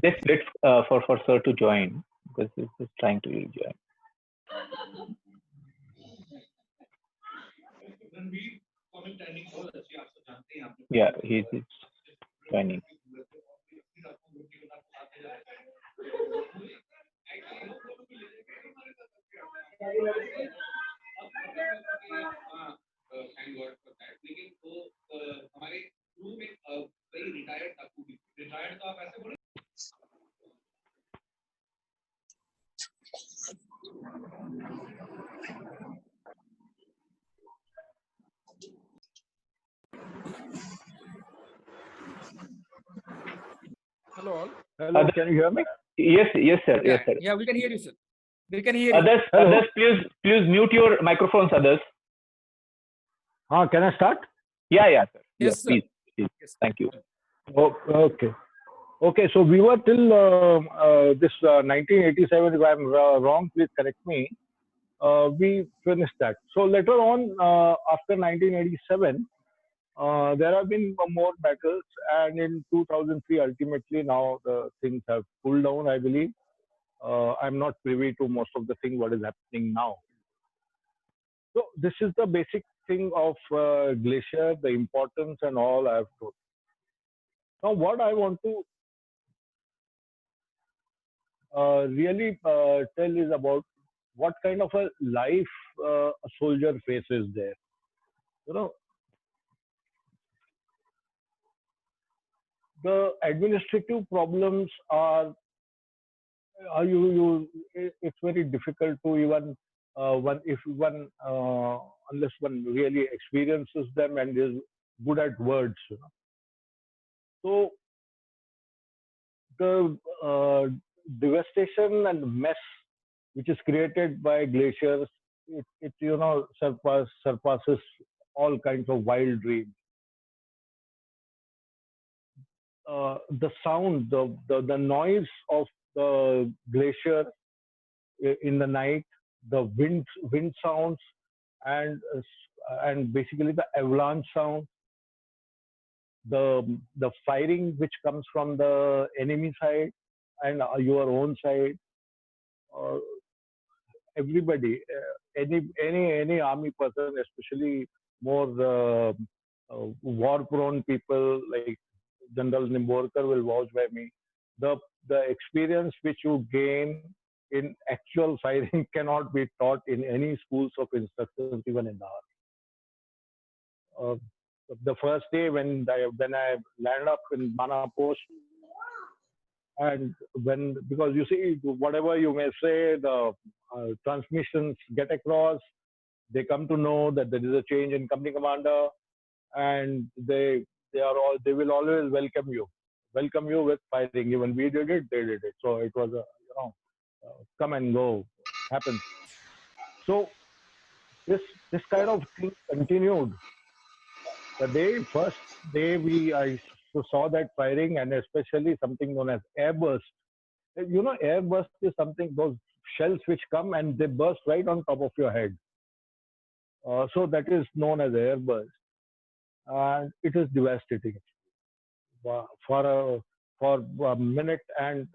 Let's for sir to join because he's trying to join. Yeah, he's joining. Hello all. Hello, can you hear me? Yes, sir. Yeah, Yes, sir. yeah, we can hear you, sir. We can hear you. Others, please mute your microphones. Others. Can I start? Yeah, sir. Yes, sir. Please. Yes. Thank you. Oh, okay. Okay, so we were till this 1987. If I'm wrong, please correct me. We finished that. So later on, after 1987, there have been more battles, and in 2003, ultimately, now the things have cooled down, I believe. I'm not privy to most of the thing what is happening now. So this is the basic thing of glacier, the importance and all I have told. Now, what I want to really tell is about what kind of a life a soldier faces there. You know, the administrative problems are it's very difficult to even unless one really experiences them and is good at words. So the devastation and mess which is created by glaciers, it surpasses all kinds of wild dreams. The sound, the noise of the glacier in the night, the wind sounds, and basically the avalanche sound, the firing which comes from the enemy side and your own side. Everybody, any army person, especially more war-prone people like General Nimborkar will vouch by me. The experience which you gain in actual firing cannot be taught in any schools of instructors, even in the army. The first day when I landed up in Mana Post, and because you see, whatever you may say, the transmissions get across, they come to know that there is a change in company commander, and they will always welcome you with firing. Even we did it, they did it. So it was a come and go happens. So this kind of thing continued. The first day I saw that firing, and especially something known as airburst. Airburst is something, those shells which come and they burst right on top of your head. So that is known as airburst, and it is devastating for a minute. And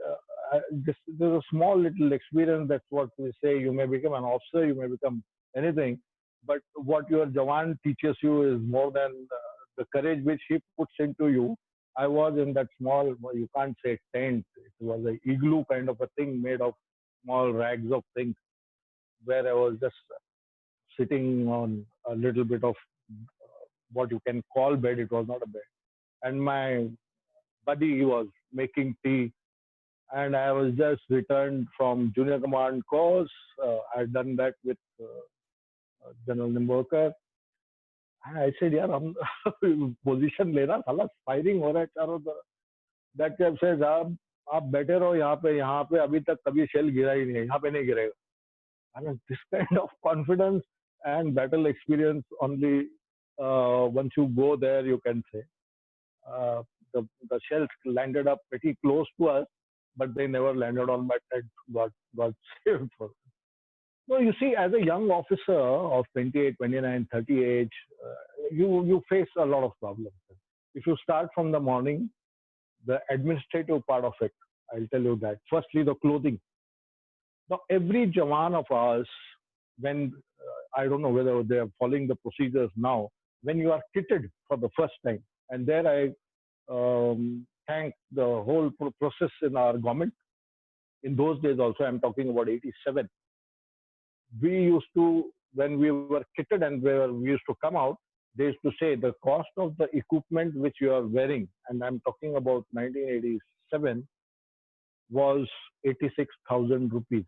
this is a small little experience. That's what we say. You may become an officer, you may become anything, but what your Jawan teaches you is more than the courage which he puts into you. I was in that small, you can't say tent, it was an igloo kind of a thing made of small rags of things, where I was just sitting on a little bit of what you can call bed. It was not a bed. And my buddy, he was making tea, and I was just returned from junior command course. I had done that with General Nimborkar. And I said, यार हम position लेना, साला firing हो रहा है चारों तरफ. That guy says, आप बैठे रहो यहाँ पे अभी तक कभी शेल गिरा ही नहीं है, यहाँ पे नहीं गिरेगा. I mean, this kind of confidence and battle experience only once you go there you can say. The shells landed up pretty close to us, but they never landed on my head. God saved for them. So you see, as a young officer of 28, 29, 30 age, you face a lot of problems. If you start from the morning, the administrative part of it. I'll tell you that. Firstly, the clothing. Now, every Jawan of ours, when I don't know whether they are following the procedures now, when you are kitted for the first time, and there I thank the whole process in our government. In those days, also, I'm talking about 87. We used to, when we were kitted and we used to come out, they used to say the cost of the equipment which you are wearing, and I'm talking about 1987, was 86,000 rupees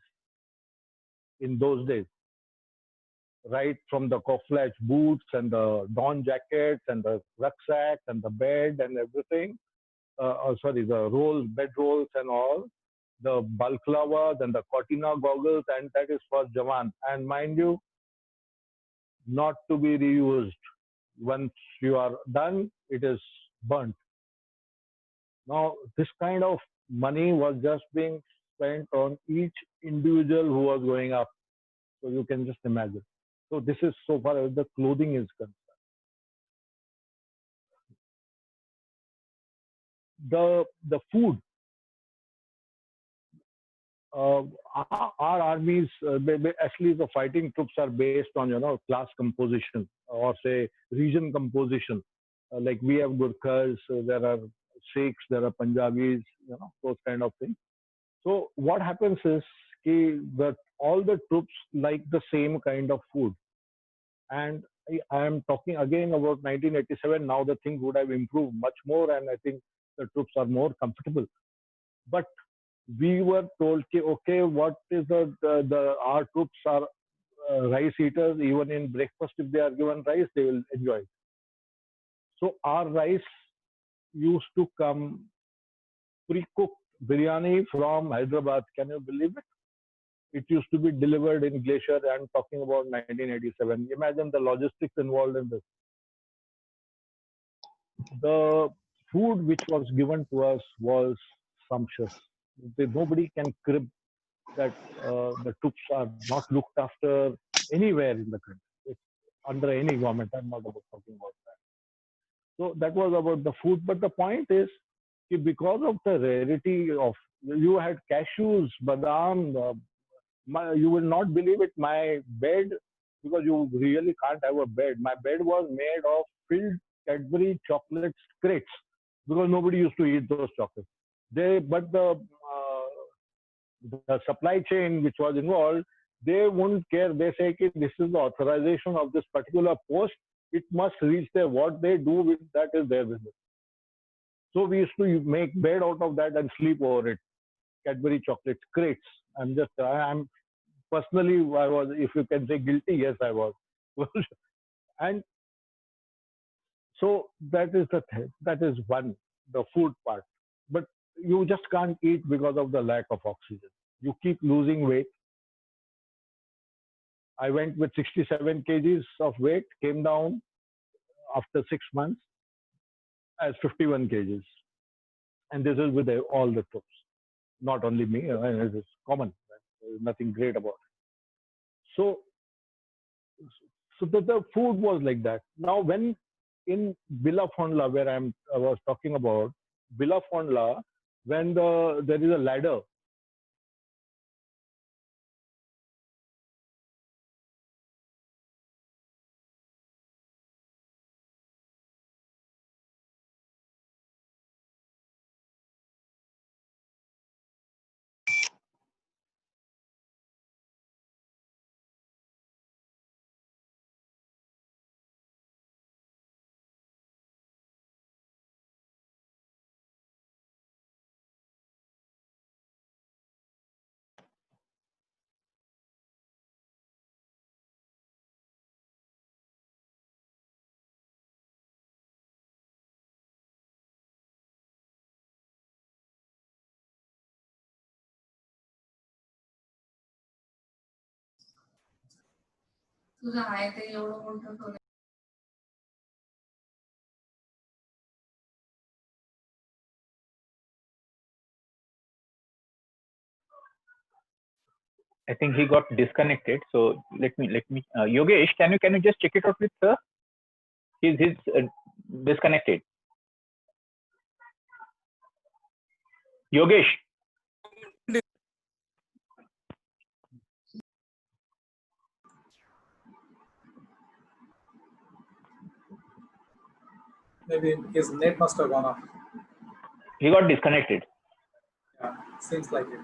in those days. Right from the camouflage boots and the dawn jackets and the rucksack and the bed and everything. The rolls, bed rolls and all, the balklava, then the cortina goggles, and that is for Jawan. And mind you, not to be reused. Once you are done, it is burnt. Now, this kind of money was just being spent on each individual who was going up. So you can just imagine. So this is so far as the clothing is concerned. The food. Our armies, actually the fighting troops are based on class composition or say region composition. Like we have Gurkhas, there are Sikhs, there are Punjabis, those kind of things. So what happens is that all the troops like the same kind of food. And I am talking again about 1987. Now the things would have improved much more, and I think the troops are more comfortable. But we were told, okay, what is our troops are rice eaters. Even in breakfast, if they are given rice, they will enjoy it. So our rice used to come pre-cooked biryani from Hyderabad. Can you believe it? It used to be delivered in Glacier. I'm talking about 1987. Imagine the logistics involved in this. The food which was given to us was sumptuous. Nobody can crib that the troops are not looked after anywhere in the country. It's under any government. I'm not about talking about that. So that was about the food. But the point is, because of the rarity of, you had cashews, badam, you will not believe it, my bed, because you really can't have a bed. My bed was made of filled Cadbury chocolate crates because nobody used to eat those chocolates. But the supply chain which was involved, they wouldn't care. They say, this is the authorization of this particular post. It must reach there. What they do with that is their business. So we used to make bed out of that and sleep over it. Cadbury chocolate crates. I'm personally, I was, if you can say guilty, yes, I was. And so that is one, the food part. But you just can't eat because of the lack of oxygen. You keep losing weight. I went with 67 kgs of weight, came down after 6 months as 51 kgs. And this is with all the troops. Not only me, it is common. There is nothing great about it. So the food was like that. Now, when in Bilafondla, where I was talking about, Bilafondla, when there is a ladder, I think he got disconnected. So let me. Yogesh, can you just check it out with sir? He's disconnected. Yogesh. Maybe his net must have gone off. He got disconnected. Yeah, seems like it.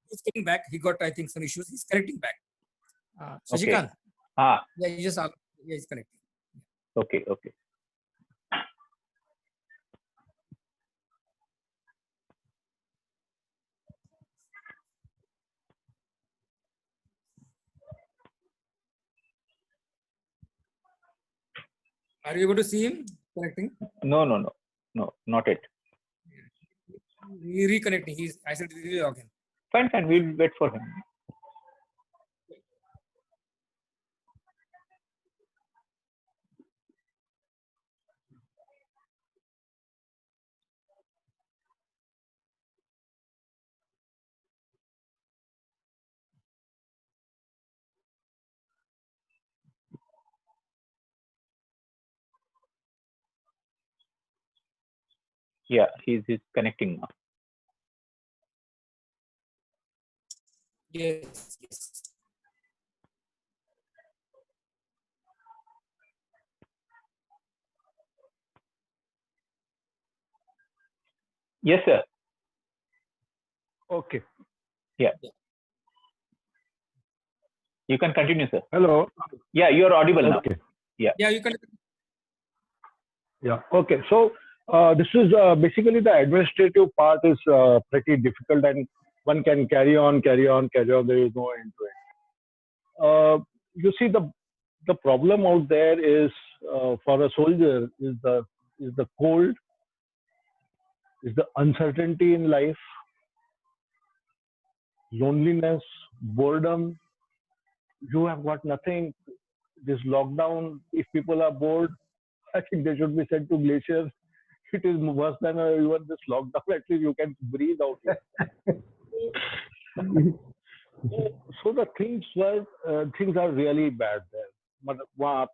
He's getting back. He got, I think, some issues. He's connecting back. Okay. Shashikant. Ah, Yeah, he just yeah, he's connecting. okay, okay. Are you able to see him connecting? No, no, no, no, not it. He reconnecting. I said relog in. Fine, fine. We'll wait for him. Yeah, he's connecting now. Yes, yes. Yes, sir. Okay. You can continue, sir. Hello. Yeah, you're audible now. Okay. Yeah, you can. Yeah. Okay. So this is basically the administrative part is pretty difficult, and one can carry on. There is no end to it. You see, the problem out there is for a soldier is the cold, is the uncertainty in life, loneliness, boredom. You have got nothing. This lockdown, if people are bored, I think they should be sent to glaciers. It is worse than even this lockdown. At least you can breathe out here. So the things are really bad there. But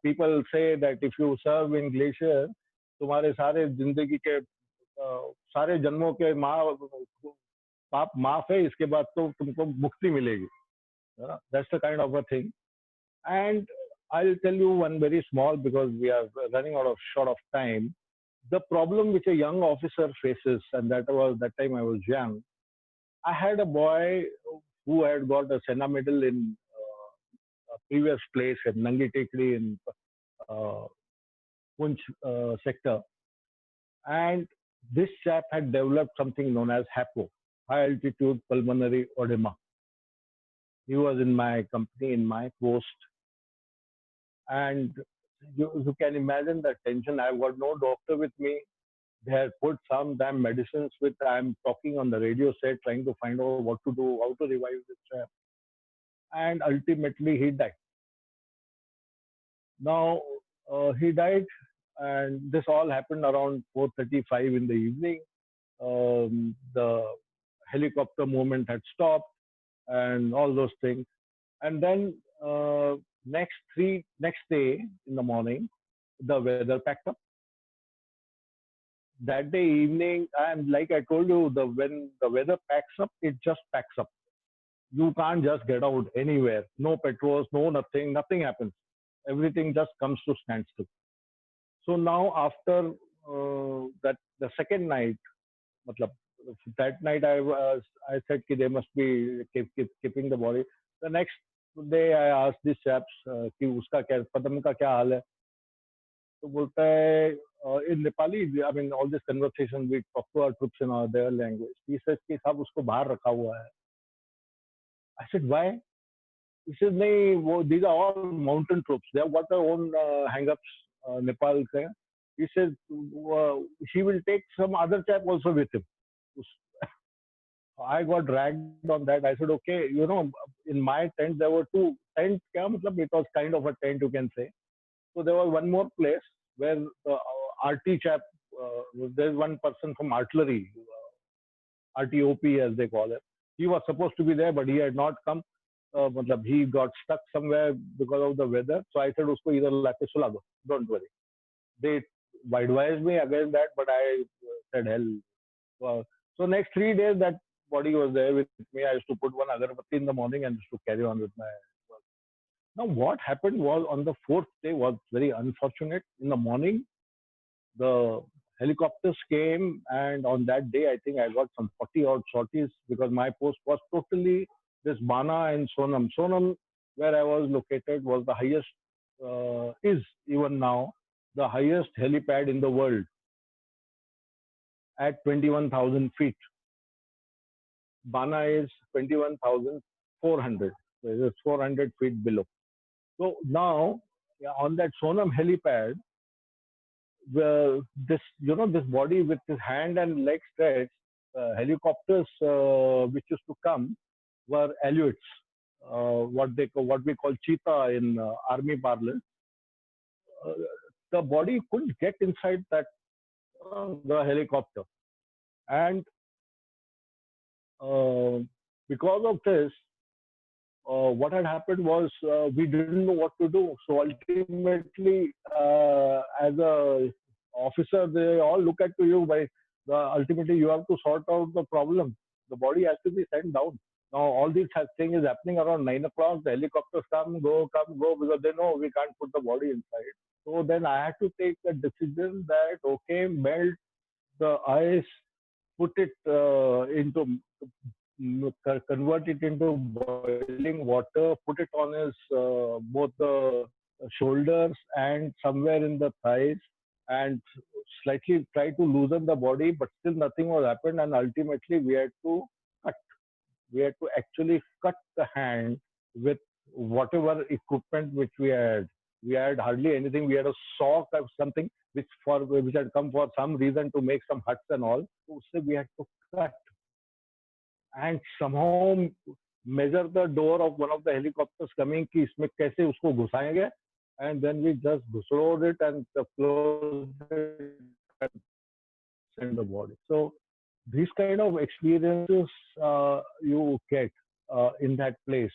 people say that if you serve in glacier, तुम्हारे सारे जिंदगी के सारे जन्मों के पाप माफ है, इसके बाद तो तुमको मुक्ति मिलेगी. That's the kind of a thing. And I'll tell you one very small, because we are running short of time. The problem which a young officer faces, and that time I was young. I had a boy who had got a Sena medal in a previous place at Nangi Tekri in Punch sector, and this chap had developed something known as HAPO, high altitude pulmonary edema. He was in my company, in my post, and you can imagine the tension. I've got no doctor with me. They had put some damn medicines with. I'm talking on the radio set, trying to find out what to do, how to revive this chap. And ultimately, he died. Now, he died, and this all happened around 4:35 in the evening. The helicopter movement had stopped, and all those things. And then next day in the morning, the weather packed up. That day evening, and like I told you, when the weather packs up, it just packs up. You can't just get out anywhere. No patrols, no nothing. Nothing happens. Everything just comes to standstill. So now after the second night, matlab, that night I said कि they must be keeping the body. The next day I asked these chaps कि उसका क्या पदम का क्या हाल है. तो बोलता है in Nepali, I mean all this conversation we talk to our troops in their language. He says कि साहब उसको बाहर रखा हुआ है. I said why? He says नहीं, these are all mountain troops. They have got their own hang-ups. Nepal से. He says he will take some other chap also with him. I got dragged on that. I said, okay, in my tent there were two tents. It was kind of a tent, you can say. So there was one more place where the RT chap, there's one person from artillery, RTOP as they call it. He was supposed to be there, but he had not come. Matlab, he got stuck somewhere because of the weather. So I said, usko either laake sula do. Don't worry. They advised me against that, but I said, hell. So next 3 days, that body was there with me. I used to put one agarbatti in the morning and used to carry on with my work. Now, what happened was on the fourth day was very unfortunate. In the morning, the helicopters came, and on that day, I think I got some 40 odd sorties because my post was totally this Bana and Sonam. Sonam, where I was located, was the highest, is even now the highest helipad in the world at 21,000 feet. Bana is 21,400. So it is 400 feet below. So now, on that Sonam helipad, this this body with his hand and leg stretched, helicopters which used to come were Alouettes, what we call cheetah in army parlance. Uh, the body couldn't get inside that the helicopter, and uh, because of this, what had happened was we didn't know what to do. So ultimately, as a officer, they all look at to you by ultimately you have to sort out the problem. The body has to be sent down. Now all these thing is happening around 9 o'clock. The helicopters come, go, because they know we can't put the body inside. So then I had to take a decision that okay, melt the ice, put it into convert it into boiling water, put it on his both the shoulders and somewhere in the thighs, and slightly try to loosen the body, but still nothing was happened. And ultimately, we had to cut. We had to actually cut the hand with whatever equipment which we had. We had hardly anything. We had a saw or something which had come for some reason to make some huts and all. So we had to cut and somehow measure the door of one of the helicopters coming कि इसमें कैसे उसको घुसाएंगे, and then we just closed it and closed it and sent the body. So these kind of experiences you get in that place.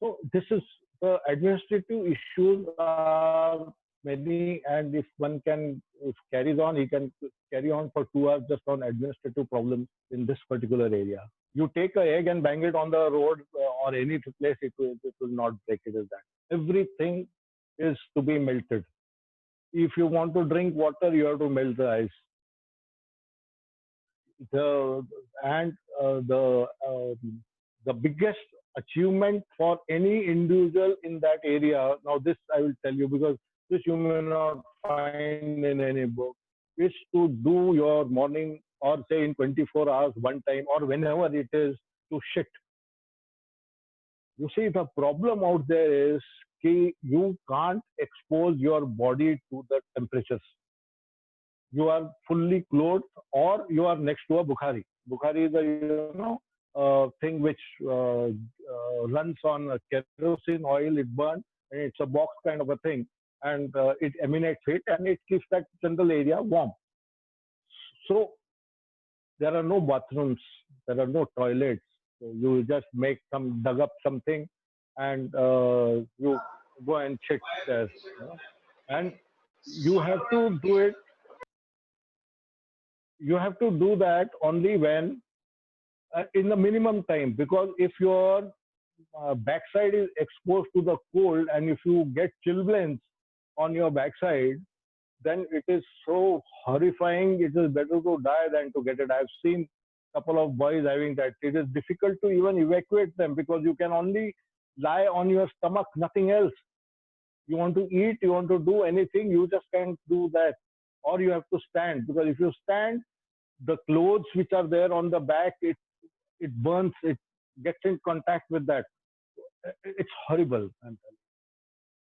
So this is the administrative issues are many, and if one can if carries on, he can carry on for 2 hours just on administrative problems in this particular area. You take a egg and bang it on the road or any place, it will not break. It is that everything is to be melted. If you want to drink water, you have to melt the ice. The and the biggest achievement for any individual in that area. Now, this I will tell you because this you may not find in any book. Is to do your morning or say in 24 hours one time or whenever it is to shit. You see, the problem out there is that you can't expose your body to the temperatures. You are fully clothed or you are next to a Bukhari. Bukhari is a thing which runs on kerosene oil. It burns and it's a box kind of a thing, and it emanates heat and it keeps that general area warm. So there are no bathrooms, there are no toilets. So you just dug up something, and you go and shit there. And you have to do it. You have to do that only when in the minimum time, because if your backside is exposed to the cold and if you get chilblains on your backside, then it is so horrifying. It is better to die than to get it. I've seen a couple of boys having that. It is difficult to even evacuate them because you can only lie on your stomach, nothing else. You want to eat, you want to do anything, you just can't do that. Or you have to stand, because if you stand, the clothes which are there on the back, it burns, it gets in contact with that. It's horrible.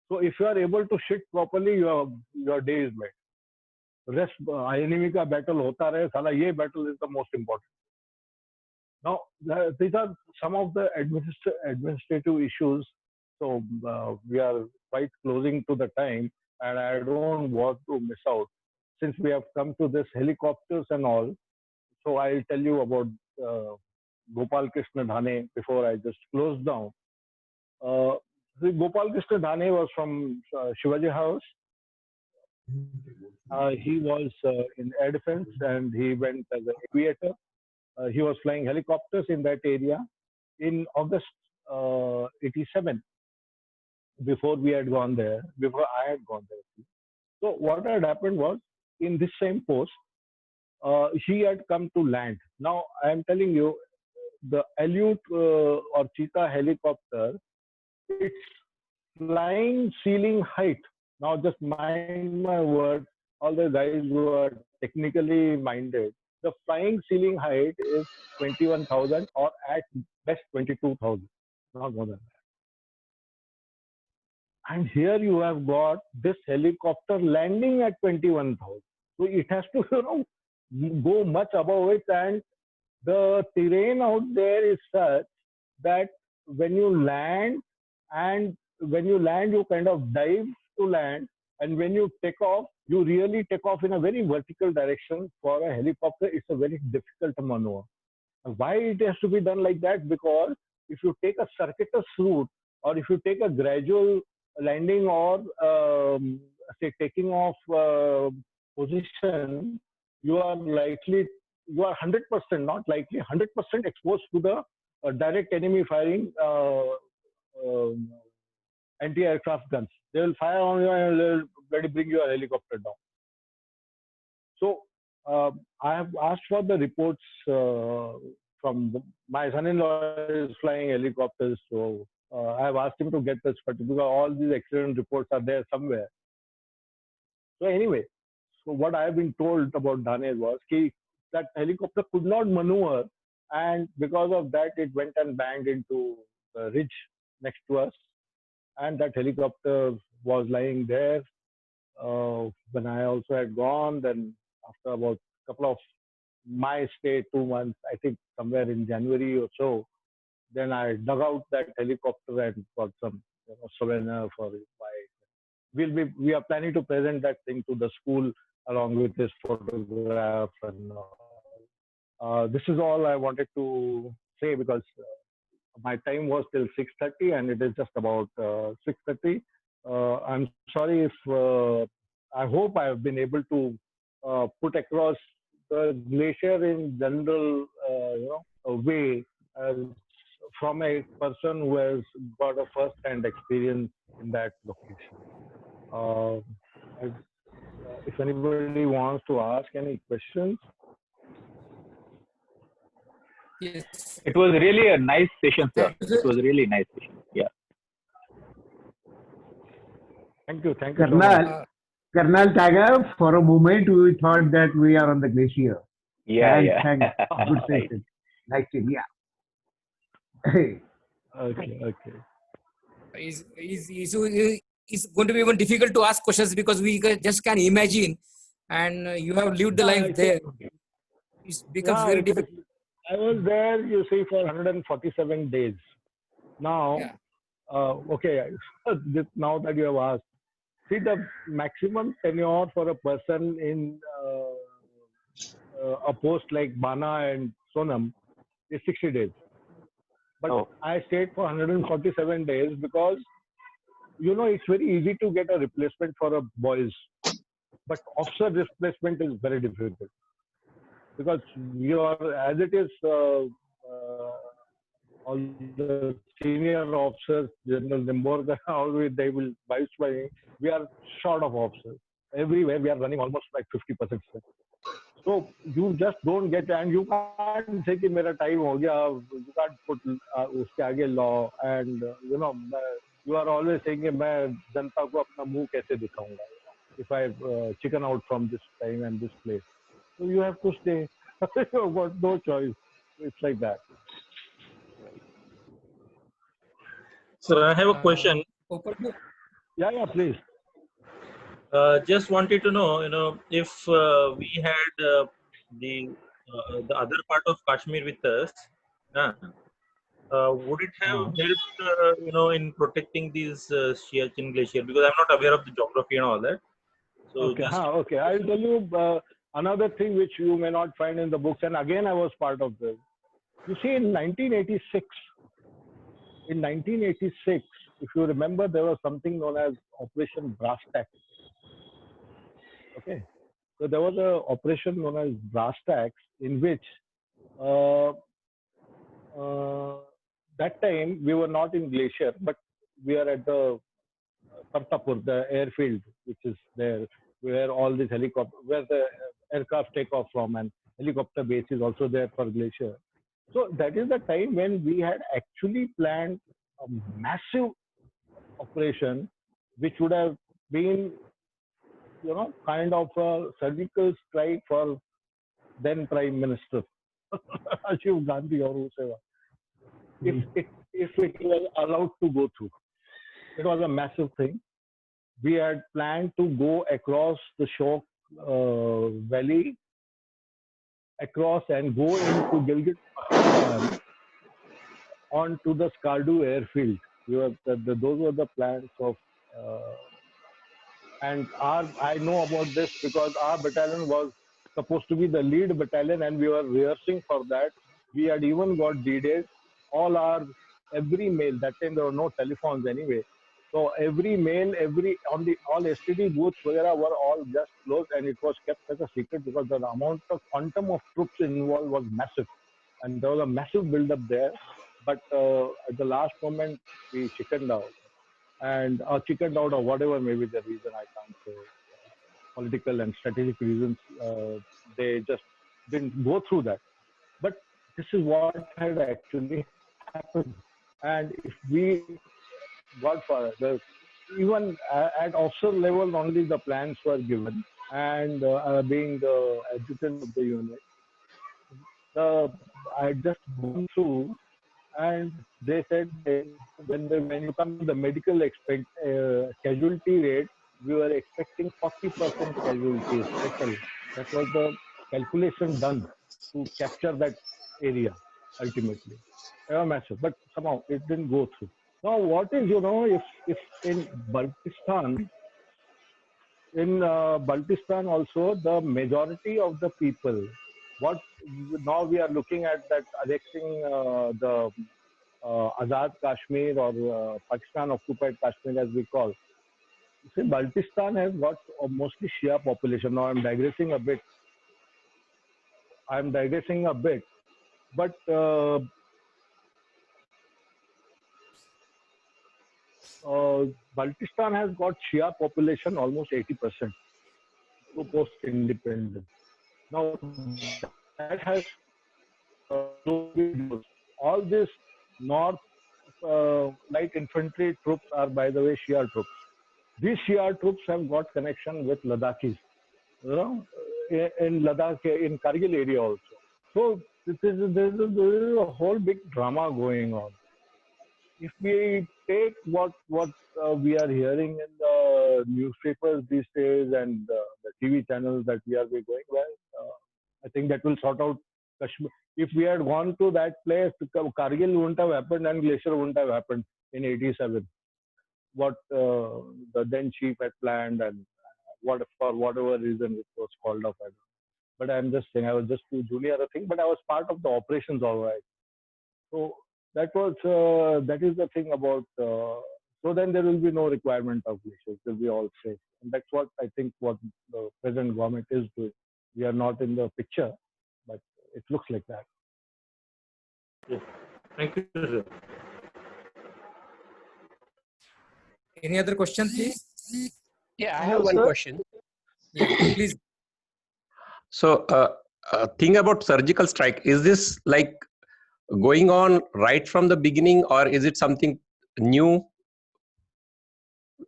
So if you are able to shit properly, your day is made. Rest enemy ka battle hota rahe, sala ye battle is the most important. Now these are some of the administrative issues. So we are quite closing to the time, and I don't want to miss out. Since we have come to this helicopters and all, so I'll tell you about Gopal Krishna Dhane before I just closed down. Gopal Krishna Dhane was from Shivaji House. He was in air defense and he went as an aviator. He was flying helicopters in that area in August 87 before we had gone there, before I had gone there. So what had happened was in this same post, he had come to land. Now I am telling you, the Aleut or Cheetah helicopter, it's flying ceiling height. Now just mind my word, all the guys who are technically minded, the flying ceiling height is 21,000 or at best 22,000, not more than that. And here you have got this helicopter landing at 21,000. So it has to, go much above it, and the terrain out there is such that when you land, you kind of dive to land, and when you take off, you really take off in a very vertical direction. For a helicopter, it's a very difficult maneuver. Why it has to be done like that? Because if you take a circuitous route, or if you take a gradual landing, or say taking off position, you are 100%, not likely, 100% exposed to the direct enemy firing anti-aircraft guns. They will fire on you and they will ready bring your helicopter down. So I have asked for the reports from my son-in-law is flying helicopters, so I have asked him to get this particular, all these accident reports are there somewhere. So anyway, so what I have been told about Dhane was that helicopter could not maneuver, and because of that it went and banged into the ridge next to us, and that helicopter was lying there when I also had gone. Then after about a couple of my stay, 2 months, I think somewhere in January or so, then I dug out that helicopter and got some souvenir for it. We are planning to present that thing to the school along with this photograph, and this is all I wanted to say, because my time was till 6:30 and it is just about 6:30. I'm sorry if I hope I have been able to put across the glacier in general, a way from a person who has got a first-hand experience in that location. If anybody wants to ask any questions. Yes. It was really a nice session, sir. Thank you, It was really nice session. Yeah. Thank you. Thank you so much. Colonel Tiger, for a moment we thought that we are on the glacier. Yeah, Thanks, yeah. thanks. Good Right. session. Nice to yeah. Okay. It's going to be even difficult to ask questions because we just can imagine, and you have lived the life there. It becomes very difficult. I was there, you see, for 147 days. Now, okay, now that you have asked, see, the maximum tenure for a person in a post like Bana and Sonam is 60 days. But I stayed for 147 days because, it's very easy to get a replacement for a boys. But officer replacement is very difficult. Because as it is, all the senior officers, General Nimborkar, always they will vice by. We are short of officers. Everywhere we are running almost like 50%. So you just don't get, and you can't say कि मेरा time हो गया. You can't put उसके आगे law, and you are always saying कि मैं जनता को अपना मुंह कैसे दिखाऊंगा if I chicken out from this time and this place. So you have to stay. You've got no choice. It's like that. So I have a question. Yeah, please. Just wanted to know, if we had the other part of Kashmir with us, would it have helped, in protecting these Siachen Glacier? Because I'm not aware of the geography and all that. So okay. I'll tell you another thing which you may not find in the books, and again I was part of this. You see, in 1986, if you remember, there was something known as Operation Brass Tack. Okay, so there was a operation known as Brass Tacks in which uh, that time we were not in Glacier, but we are at the Kartarpur, the airfield, which is there, where all these helicopter, where the aircraft take off from, and helicopter base is also there for Glacier. So that is the time when we had actually planned a massive operation, which would have been, kind of a surgical strike for then Prime Minister Rajiv Gandhi or whoever. If it was allowed to go through, it was a massive thing. We had planned to go across the Shok Valley, across and go into Gilgit onto the Skardu airfield. Those were the plans of, and I know about this because our battalion was supposed to be the lead battalion, and we were rehearsing for that. We had even got D-Days. Every mail, that time there were no telephones anyway. So every mail, all STD booths were all just closed, and it was kept as a secret because the amount of quantum of troops involved was massive, and there was a massive build-up there. But at the last moment, we chickened out, or whatever may be the reason, I can't say. Political and strategic reasons, they just didn't go through that. But this is what had actually happened. And if we, God forbid, even at officer level, only the plans were given, and being the adjutant of the unit, I had just gone through, and they said when you come to the medical casualty rate, we were expecting 40% casualties total. That was the calculation done to capture that area ultimately. They were massive, but somehow it didn't go through. Now, what is, if in Baltistan, also, the majority of the people, what now we are looking at that annexing the Azad Kashmir, or Pakistan occupied Kashmir as we call. See, Baltistan has got a mostly Shia population. Now I'm digressing a bit. But Baltistan has got Shia population almost 80% to post independence. Now that has all this North light infantry troops are, by the way, Shia troops. These Shia troops have got connection with Ladakhis, in Ladakh, in Kargil area also. So there is a whole big drama going on. If we take what we are hearing in the newspapers these days and the TV channels that we are going, I think that will sort out Kashmir. If we had gone to that place, Kargil wouldn't have happened and Glacier wouldn't have happened in '87. What the then chief had planned, and for whatever reason it was called off. But I'm just saying, I was just too junior a thing, but I was part of the operations all right. So that is the thing about. So then there will be no requirement of glaciers. It will be all safe, and that's what I think what the present government is doing. We are not in the picture, but it looks like that. Yes. Thank you, sir. Any other question, please? Yeah, I have one question. Yeah, please. So, thing about surgical strike, is this like going on right from the beginning, or is it something new?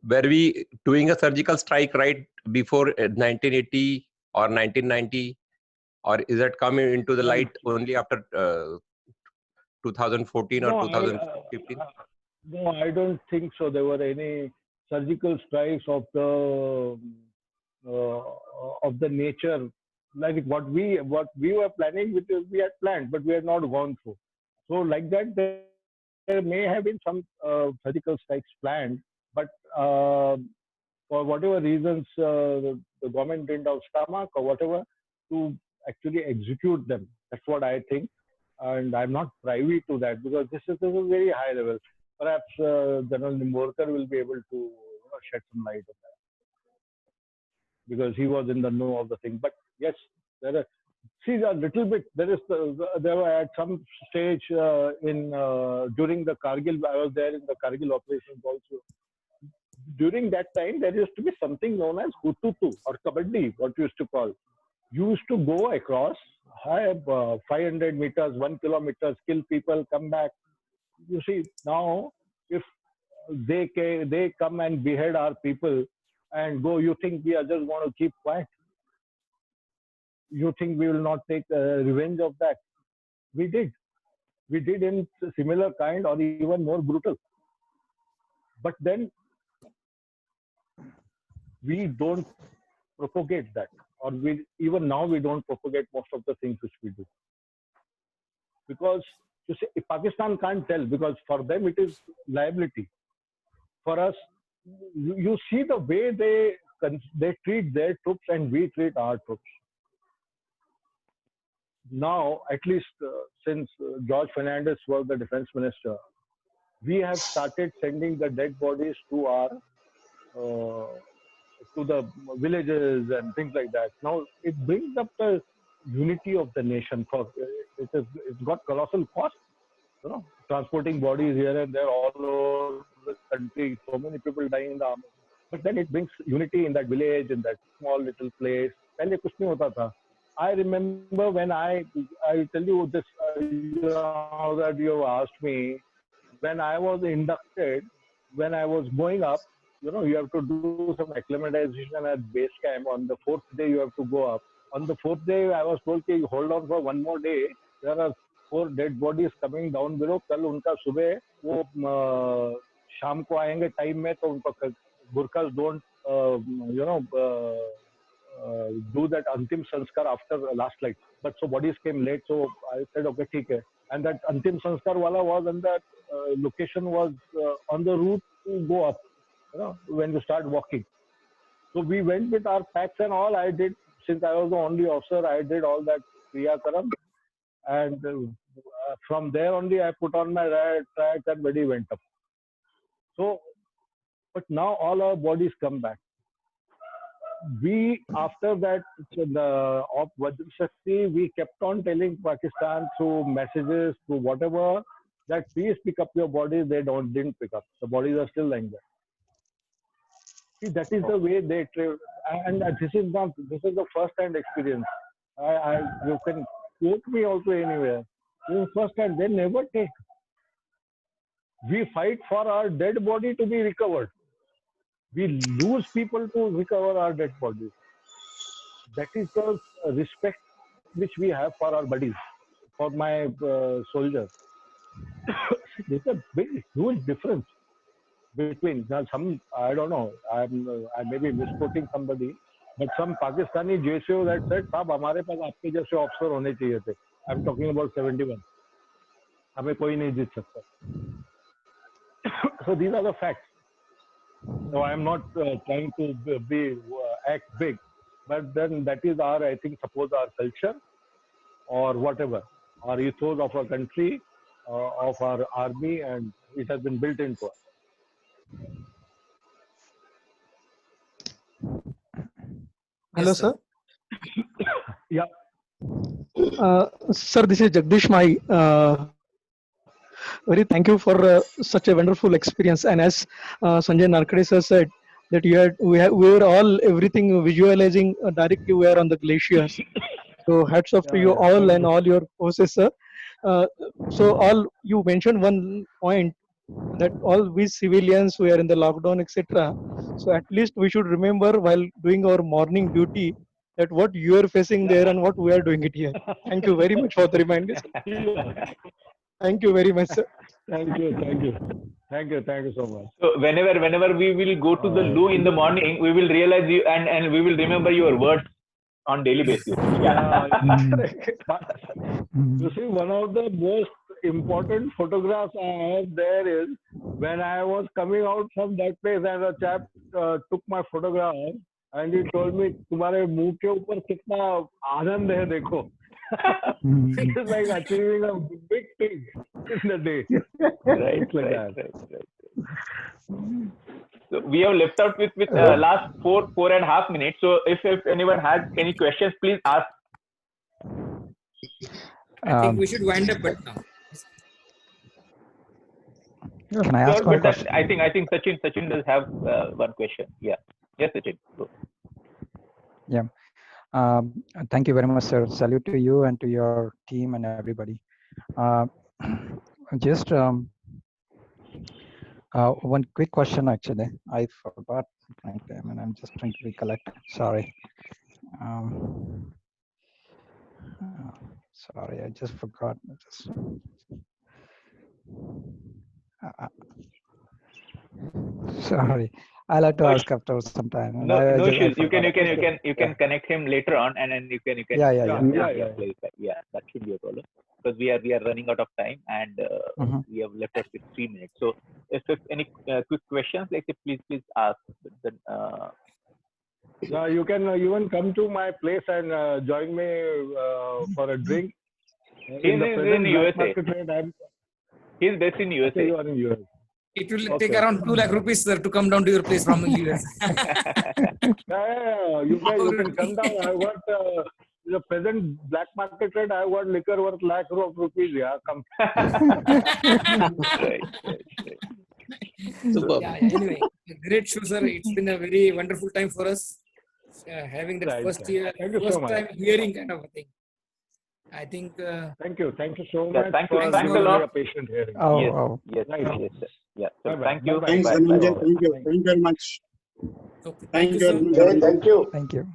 Were we doing a surgical strike right before 1980 or 1990, or is it coming into the light only after 2014 or 2015? No, I don't think so. There were any surgical strikes of the nature like what we were planning, which we had planned, but we had not gone through. So like that, there may have been some surgical strikes planned, but for whatever reasons, the government didn't have stomach or whatever to actually execute them. That's what I think. and I'm not privy to that because this is a very high level. Perhaps General Nimborkar will be able to shed some light on that because he was in the know of the thing. But yes, there are. See a little bit. There were at some stage during the Kargil. I was there in the Kargil operations also. During that time, there used to be something known as hututu or kabaddi, what you used to call. You used to go across, have 500 meters, 1 kilometer, kill people, come back. You see, now if they come and behead our people and go, you think we are just going to keep quiet? You think we will not take revenge of that? We did. We did in similar kind or even more brutal. But then we don't propagate that, or even now we don't propagate most of the things which we do, because you see Pakistan can't tell, because for them it is liability. For us, you see the way they treat their troops and we treat our troops. Now, at least since George Fernandez was the defense minister, we have started sending the dead bodies to our to the villages and things like that. Now it brings up the unity of the nation. It's got colossal cost, transporting bodies here and there all over the country. So many people dying in the army, but then it brings unity in that village, in that small little place. पहले कुछ नहीं होता था. I remember when I tell you this that you asked me, when I was inducted, when I was going up, you have to do some acclimatization at base camp. On the 4th day, you have to go up. On the 4th day, I was told, hold on for one more day. There are 4 dead bodies coming down below. कल उनका सुबह वो शाम को आएंगे time में, तो उनको Gurkhas don't do that अंतिम संस्कार after last light. But so bodies came late, so I said okay, ठीक है. And that अंतिम संस्कार वाला was, and that location was on the route to go up. When you start walking. So we went with our packs and all. I did, since I was the only officer, I did all that Kriya Karam. And from there only I put on my tracks and body went up. So, but now all our bodies come back. We, after that, of Vajra Shakti, we kept on telling Pakistan through messages, through whatever, that please pick up your bodies. They didn't pick up. The bodies are still lying there. See, that is the way they trade, and this is the first-hand experience. You can quote me also anywhere. This is first-hand. They never take. We fight for our dead body to be recovered. We lose people to recover our dead bodies. That is the respect which we have for our buddies, for my soldiers. There's a big, huge difference between some, I don't know, I may be misquoting somebody, but some Pakistani JCO that said, "साहब हमारे पास आपके जैसे officer होने चाहिए थे." I'm talking about 71. हमें कोई नहीं जीत सकता. So these are the facts. So I am not trying to act big, but then that is our, I think, suppose our culture or whatever, our ethos of our country, of our army, and it has been built into us. Hello, Yes, sir. Yeah. Sir, this is Jagdish Mai. Very thank you for such a wonderful experience. And as Sanjay Narkade sir said, that we were all everything visualizing directly. We are on the glaciers. So hats off to you all and all your forces, sir. So all you mentioned one point, that all we civilians were in the lockdown, etc. So at least we should remember while doing our morning duty that what you are facing there and what we are doing it here. Thank you very much for the reminder. Thank you very much, sir. Thank you so much. So whenever we will go to the loo in the morning, we will realize you, and we will remember your words on daily basis. Yeah. You see, one of the most important photographs I have there is when I was coming out from that place, and a chap took my photograph and he told me, "तुम्हारे मुंह के ऊपर कितना आनंद है देखो." It's like achieving a big thing in the day. Right, It's like right, that. right. So we have left out with last 4.5 minutes. So if anyone has any questions, please ask. I think we should wind up but now. Can I ask Sure, one but that, question? I think Sachin does have one question. Yeah. Yes, Sachin. Go. Yeah. Thank you very much, sir. Salute to you and to your team and everybody. Just one quick question, actually. I forgot. Frankly, I mean, I'm just trying to recollect. Sorry. Sorry, I just forgot. Sorry, I'll have to No ask after some time. No issues. You forgot. can connect him later on, and then you can Yeah. clarify. Yeah, that should be a problem, because we are running out of time, and we have left us with 3 minutes. So if any quick questions, like please ask. Then You can even come to my place and join me for a drink. He's in USA. He's based in USA. You are in US. It will take around 2 lakh rupees, sir, to come down to your place from the US. Yeah. You can come down. I got the present black market rate. I got liquor worth lakh of rupees. Yeah, come. Right. So, anyway, great show, sir. It's been a very wonderful time for us. Having that first time hearing kind of a thing. I think. Thank you so much. Thanks for a lot. your patient hearing. Yes. Yeah. So thank you. Thanks, Bye. Dhananjay. Thank you very much. Okay. Thank you. Sir. Thank you. Thank you.